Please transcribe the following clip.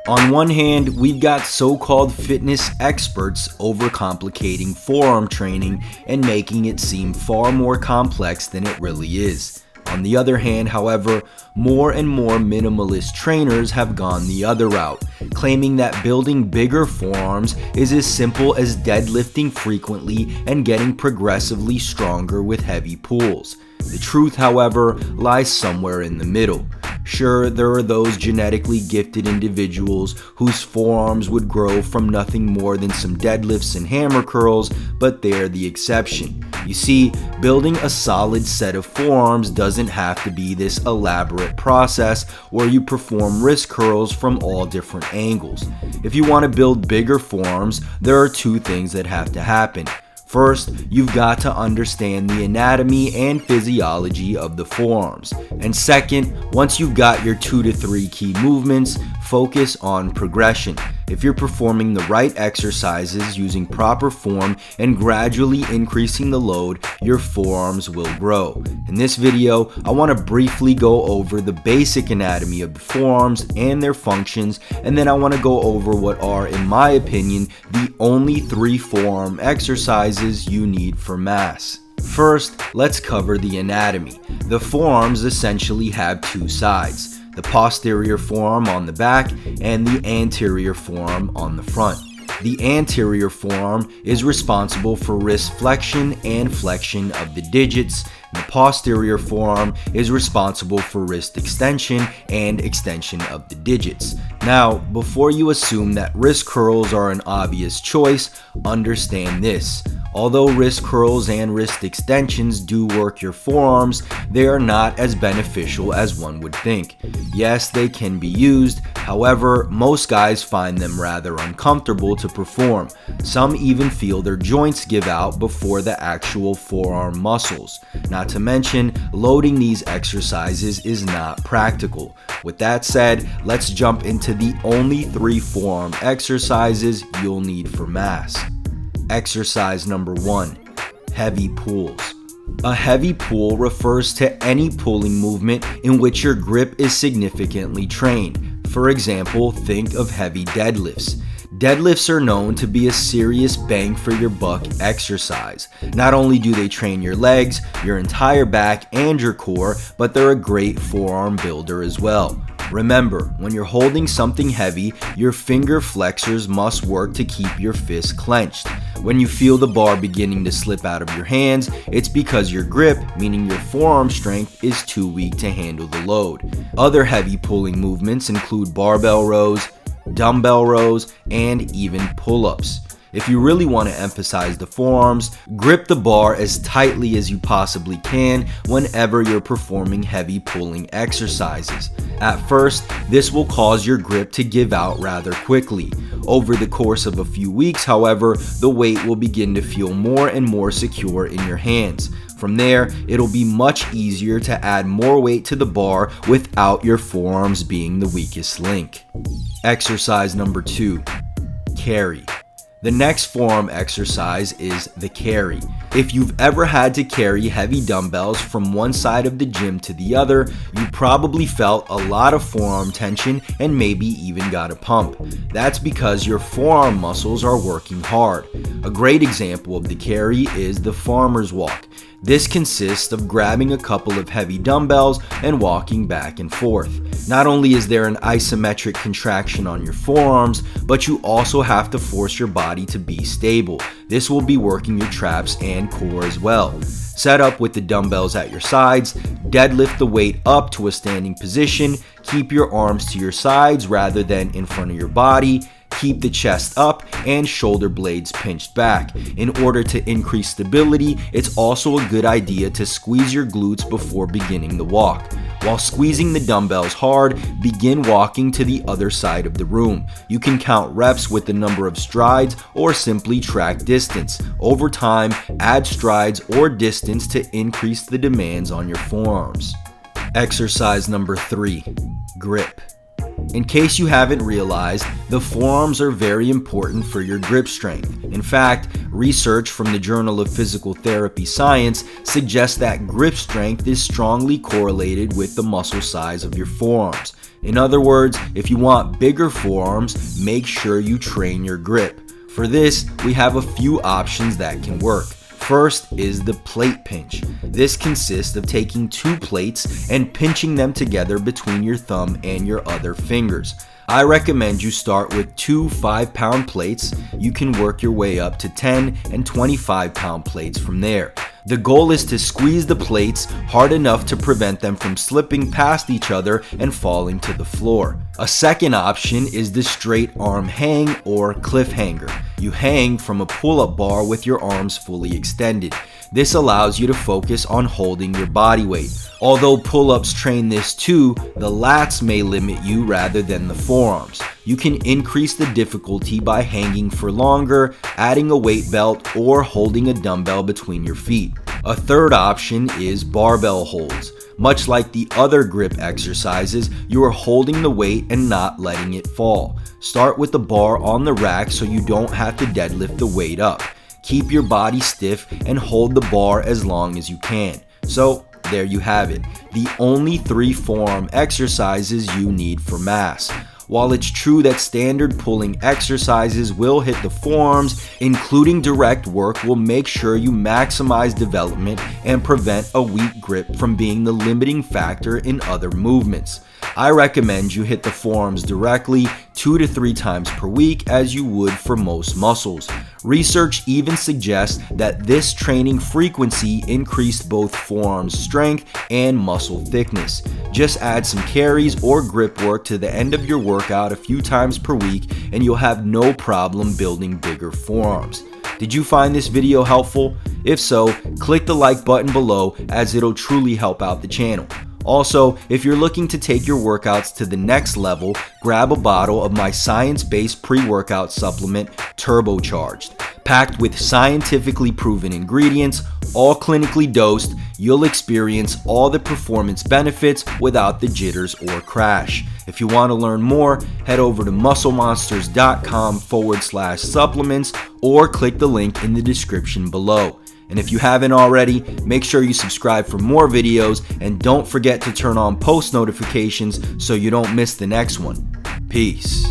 On one hand, we've got so-called fitness experts overcomplicating forearm training and making it seem far more complex than it really is. On the other hand, however, more and more minimalist trainers have gone the other route, claiming that building bigger forearms is as simple as deadlifting frequently and getting progressively stronger with heavy pulls. The truth, however, lies somewhere in the middle. Sure, there are those genetically gifted individuals whose forearms would grow from nothing more than some deadlifts and hammer curls, but they're the exception. You see, building a solid set of forearms doesn't have to be this elaborate process where you perform wrist curls from all different angles. If you want to build bigger forearms, there are two things that have to happen. First, you've got to understand the anatomy and physiology of the forearms. And second, once you've got your 2 to 3 key movements, focus on progression. If you're performing the right exercises using proper form and gradually increasing the load, your forearms will grow. In this video, I want to briefly go over the basic anatomy of the forearms and their functions, and then I want to go over what are, in my opinion, the only 3 forearm exercises you need for mass. First, let's cover the anatomy. The forearms essentially have 2 sides. The posterior forearm on the back and the anterior forearm on the front. The anterior forearm is responsible for wrist flexion and flexion of the digits. The posterior forearm is responsible for wrist extension and extension of the digits. Now, before you assume that wrist curls are an obvious choice, understand this. Although wrist curls and wrist extensions do work your forearms, they are not as beneficial as one would think. Yes, they can be used, however, most guys find them rather uncomfortable to perform. Some even feel their joints give out before the actual forearm muscles. Not to mention, loading these exercises is not practical. With that said, let's jump into the only 3 forearm exercises you'll need for mass. Exercise number 1, heavy pulls. A heavy pull refers to any pulling movement in which your grip is significantly trained. For example, think of heavy deadlifts. Deadlifts are known to be a serious bang for your buck exercise. Not only do they train your legs, your entire back, and your core, but they're a great forearm builder as well. Remember, when you're holding something heavy, your finger flexors must work to keep your fist clenched. When you feel the bar beginning to slip out of your hands, it's because your grip, meaning your forearm strength, is too weak to handle the load. Other heavy pulling movements include barbell rows, dumbbell rows, and even pull-ups. If you really want to emphasize the forearms, grip the bar as tightly as you possibly can whenever you're performing heavy pulling exercises. At first, this will cause your grip to give out rather quickly. Over the course of a few weeks, however, the weight will begin to feel more and more secure in your hands. From there, it'll be much easier to add more weight to the bar without your forearms being the weakest link. Exercise number 2, carry. The next forearm exercise is the carry. If you've ever had to carry heavy dumbbells from one side of the gym to the other, you probably felt a lot of forearm tension and maybe even got a pump. That's because your forearm muscles are working hard. A great example of the carry is the farmer's walk. This consists of grabbing a couple of heavy dumbbells and walking back and forth. Not only is there an isometric contraction on your forearms, but you also have to force your body to be stable. This will be working your traps and core as well. Set up with the dumbbells at your sides, deadlift the weight up to a standing position, keep your arms to your sides rather than in front of your body. Keep the chest up and shoulder blades pinched back. In order to increase stability, it's also a good idea to squeeze your glutes before beginning the walk. While squeezing the dumbbells hard, begin walking to the other side of the room. You can count reps with the number of strides or simply track distance. Over time, add strides or distance to increase the demands on your forearms. Exercise number 3, grip. In case you haven't realized, the forearms are very important for your grip strength. In fact, research from the Journal of Physical Therapy Science suggests that grip strength is strongly correlated with the muscle size of your forearms. In other words, if you want bigger forearms, make sure you train your grip. For this, we have a few options that can work. First is the plate pinch. This consists of taking 2 plates and pinching them together between your thumb and your other fingers. I recommend you start with 2 5-pound plates. You can work your way up to 10 and 25-pound plates from there. The goal is to squeeze the plates hard enough to prevent them from slipping past each other and falling to the floor. A second option is the straight arm hang or cliffhanger. You hang from a pull-up bar with your arms fully extended. This allows you to focus on holding your body weight. Although pull-ups train this too, the lats may limit you rather than the forearms. You can increase the difficulty by hanging for longer, adding a weight belt, or holding a dumbbell between your feet. A third option is barbell holds. Much like the other grip exercises, you are holding the weight and not letting it fall. Start with the bar on the rack so you don't have to deadlift the weight up. Keep your body stiff and hold the bar as long as you can. So there you have it, the only 3 forearm exercises you need for mass. While it's true that standard pulling exercises will hit the forearms, including direct work will make sure you maximize development and prevent a weak grip from being the limiting factor in other movements. I recommend you hit the forearms directly 2 to 3 times per week as you would for most muscles. Research even suggests that this training frequency increased both forearm strength and muscle thickness. Just add some carries or grip work to the end of your workout a few times per week and you'll have no problem building bigger forearms. Did you find this video helpful? If so, click the like button below as it'll truly help out the channel. Also, if you're looking to take your workouts to the next level, grab a bottle of my science-based pre-workout supplement, Turbocharged. Packed with scientifically proven ingredients, all clinically dosed, you'll experience all the performance benefits without the jitters or crash. If you want to learn more, head over to musclemonsters.com/supplements or click the link in the description below. And if you haven't already, make sure you subscribe for more videos and don't forget to turn on post notifications so you don't miss the next one. Peace.